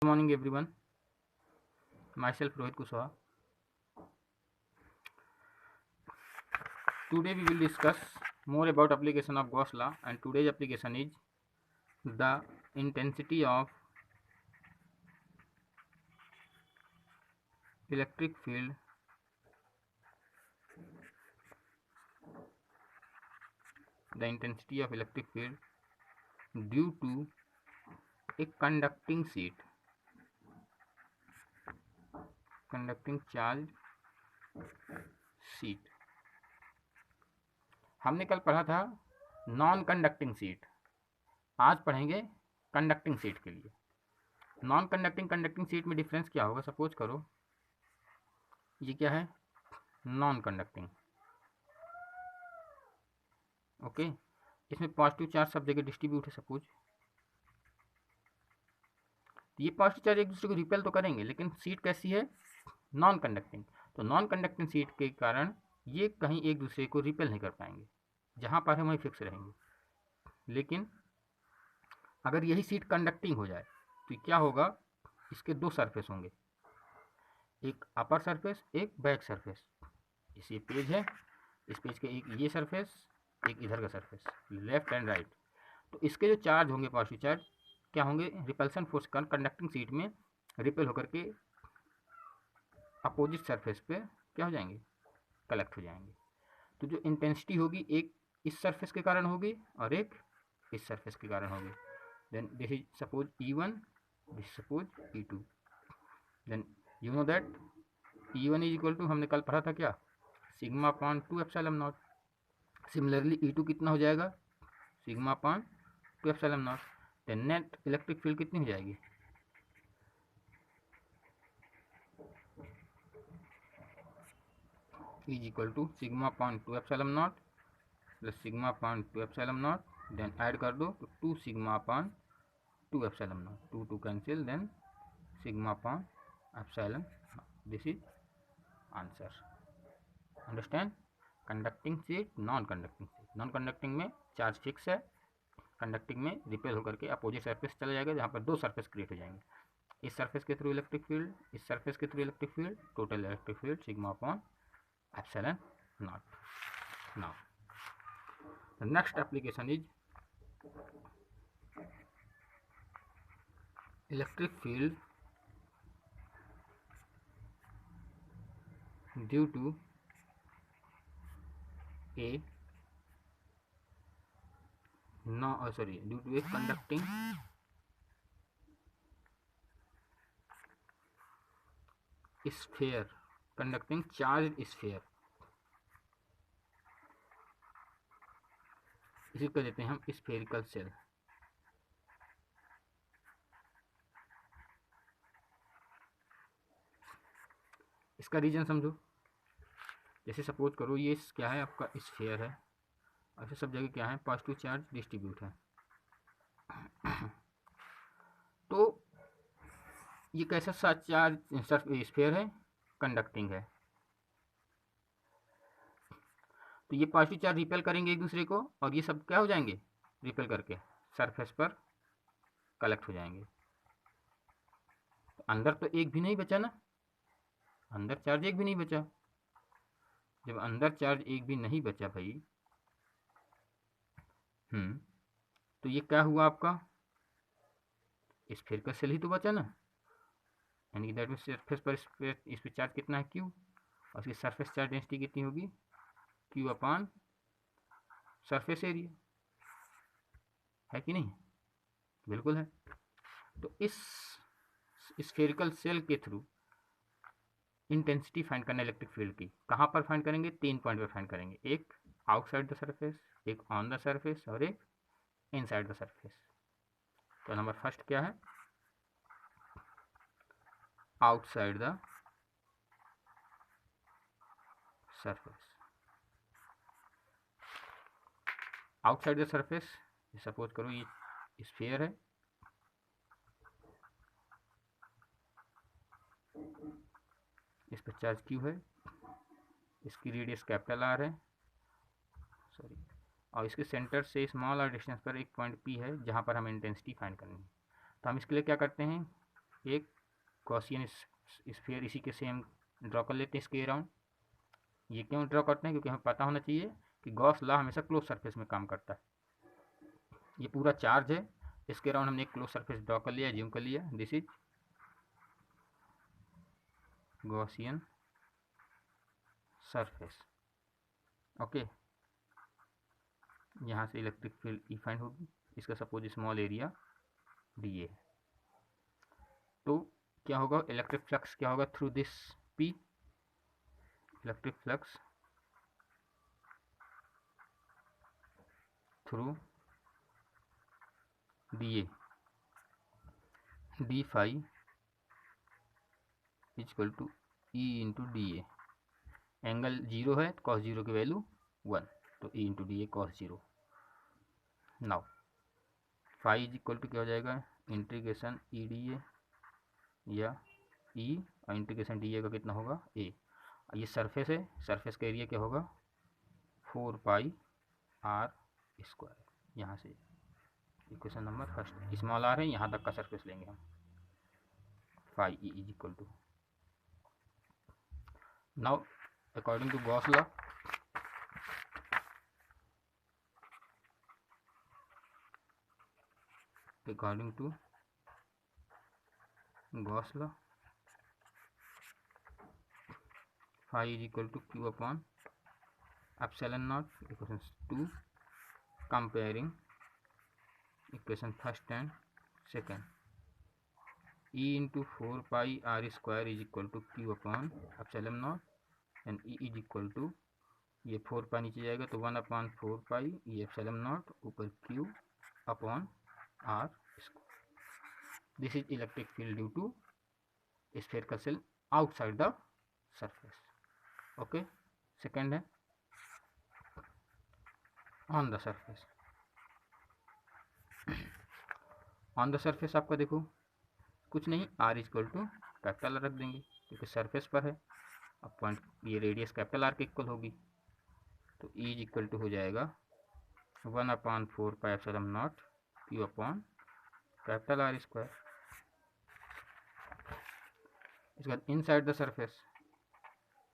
Good morning everyone, myself Rohit Kushwaha. Today we will discuss more about application of Gauss law, and today's application is the intensity of electric field due to a conducting charged sheet. हमने कल पढ़ा था non conducting sheet, आज पढ़ेंगे conducting sheet के लिए। Non conducting conducting sheet में difference क्या होगा? सपोज करो ये क्या है, नॉन कंडक्टिंग, ओके। इसमें पॉजिटिव चार्ज सब जगह डिस्ट्रीब्यूट है। सपोज ये पॉजिटिव चार्ज एक दूसरे को रिपेल तो करेंगे, लेकिन सीट कैसी है? Non conducting. तो नॉन कंडक्टिंग सीट के कारण ये कहीं एक दूसरे को रिपेल नहीं कर पाएंगे, जहाँ पर है वहीं फिक्स रहेंगे। लेकिन अगर यही सीट कंडक्टिंग हो जाए तो क्या होगा? इसके दो सरफेस होंगे, एक अपर सरफेस, एक बैक सरफेस। इस ये पेज है, इस पेज के एक ये सरफेस, एक इधर का सरफेस, लेफ्ट एंड राइट। तो इसके जो चार्ज होंगे, पॉजिटिव चार्ज, क्या होंगे? रिपल्सन फोर्स का कंडक्टिंग सीट में रिपेल होकर के अपोजिट सरफेस पे क्या हो जाएंगे? कलेक्ट हो जाएंगे। तो जो इंटेंसिटी होगी, एक इस सरफेस के कारण होगी और एक इस सरफेस के कारण होगी। Then this is suppose E1, this suppose E2। Then you know that E1 is equal to, हमने कल पढ़ा था क्या? Sigma upon 2 epsilon not. Similarly E2 कितना हो जाएगा? Sigma upon 2 epsilon not. Then net electric field कितनी हो जाएगी? Is equal to sigma upon 2 epsilon not plus sigma upon 2 epsilon not. Then add कर दो तो 2 sigma upon 2 epsilon not, 2 2 cancel, then sigma upon epsilon. This is answer. Understand? Conducting seat, non conducting seat. Non conducting में charge fix है, conducting में repel होकर के opposite surface चला जाएगा, जहाँ पर दो सरफेस क्रिएट हो जाएंगे। इस सरफेस के थ्रू इलेक्ट्रिक फील्ड, इस सरफेस के through electric field, total electric field sigma upon epsilon not. Now the next application is electric field due to a due to a conducting sphere, conducting charged sphere। इसी को देते हैं हम spherical shell. इसका reason समझो। जैसे suppose करो ये क्या है, आपका स्फेयर है, ऐसे सब जगह क्या है? पॉजिटिव चार्ज डिस्ट्रीब्यूट है। तो ये कैसा सा चार्ज स्फेयर है? कंडक्टिंग है। तो ये पॉजिटिव चार्ज रिपेल करेंगे एक दूसरे को, और ये सब क्या हो जाएंगे? रिपेल करके सरफेस पर कलेक्ट हो जाएंगे। तो अंदर तो एक भी नहीं बचा ना, अंदर चार्ज एक भी नहीं बचा। जब अंदर चार्ज एक भी नहीं बचा भाई, तो ये क्या हुआ आपका? स्फेरिकल सेल ही तो बचा ना, यानी कि दैट मीन सरफेस पर इस पे चार्ज कितना है? Q, और इसकी सरफेस चार्ज डेंसिटी कितनी होगी? Q अपॉन सरफेस एरिया, है कि नहीं? बिल्कुल है। तो इस स्फेरिकल सेल के थ्रू इंटेंसिटी फाइंड करना इलेक्ट्रिक फील्ड की, कहाँ पर फाइंड करेंगे? 3 पॉइंट पर फाइंड करेंगे, एक आउटसाइड द सरफेस, एक ऑन द सरफेस, और एक इनसाइड द सरफेस। तो नंबर फर्स्ट क्या है? Outside the surface. Outside the surface, suppose करो ये स्फीयर है, इस पर चार्ज Q है, इसकी रेडियस कैपिटल R है, सॉरी, और इसके सेंटर से स्मॉल r डिस्टेंस पर एक पॉइंट P है, जहाँ पर हमें इंटेंसिटी फाइंड करनी है। तो हम इसके लिए क्या करते हैं? एक गॉसियन स्फीयर इसी के सेम ड्रॉ कर लेते हैं इसके अराउंड। ये क्यों ड्रॉ करते हैं? क्योंकि हमें पता होना चाहिए कि गॉस लॉ हमेशा क्लोज सरफेस में काम करता है। ये पूरा चार्ज है, इसके अराउंड हमने एक क्लोज सरफेस ड्रॉ कर लिया, ज्यूम कर लिया। This is Gaussian surface. Okay, यहाँ से इलेक्ट्रिक फील्ड ई फाइंड होगी, इसका suppose small area D A. तो क्या होगा, इलेक्ट्रिक फ्लक्स क्या होगा through this P, electric flux through D A, D phi equal to E into D A. Angle 0 है, कॉस 0 की वैल्यू 1, तो E into D A cos 0। Now phi is equal to क्या हो जाएगा, integration E D A या ई, और integration D A का कितना होगा ए। ये सरफेस है, सरफेस का एरिया क्या होगा 4 पाई आर स्क्वायर। यहाँ से equation number first, small R है, यहाँ तक का सरफेस लेंगे हम। Phi E is equal to, now according to Gauss law, according to Gauss law, phi is equal to q upon epsilon naught, equation 2, comparing equation first and second, e into 4 pi r square is equal to q upon epsilon naught, and e is equal to, ये 4 पाई नीचे जाएगा तो 1 upon 4 pi ये epsilon naught ऊपर q upon r square. This is electric field due to spherical shell outside the surface. Okay, second है on the surface. On the surface आपका देखो कुछ नहीं, r इक्वल टू कैपिटल रख देंगे क्योंकि सरफेस पर है। अब पॉइंट ये रेडियस कैपिटल आर के इक्वल होगी, तो ई इज इक्वल टू हो जाएगा 1 upon 4 pi epsilon not Q upon capital R square. इसके बाद इनसाइड द सरफेस,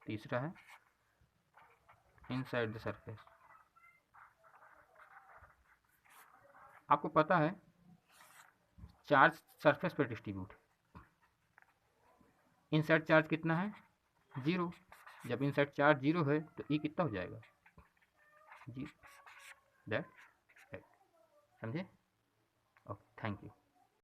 तीसरा है इनसाइड द सरफेस। आपको पता है चार्ज सरफेस पर डिस्ट्रीब्यूट, इनसाइड चार्ज कितना है 0। जब इनसाइड चार्ज 0 है तो ई कितना हो जाएगा जी, दैट समझे। Okay, thank you.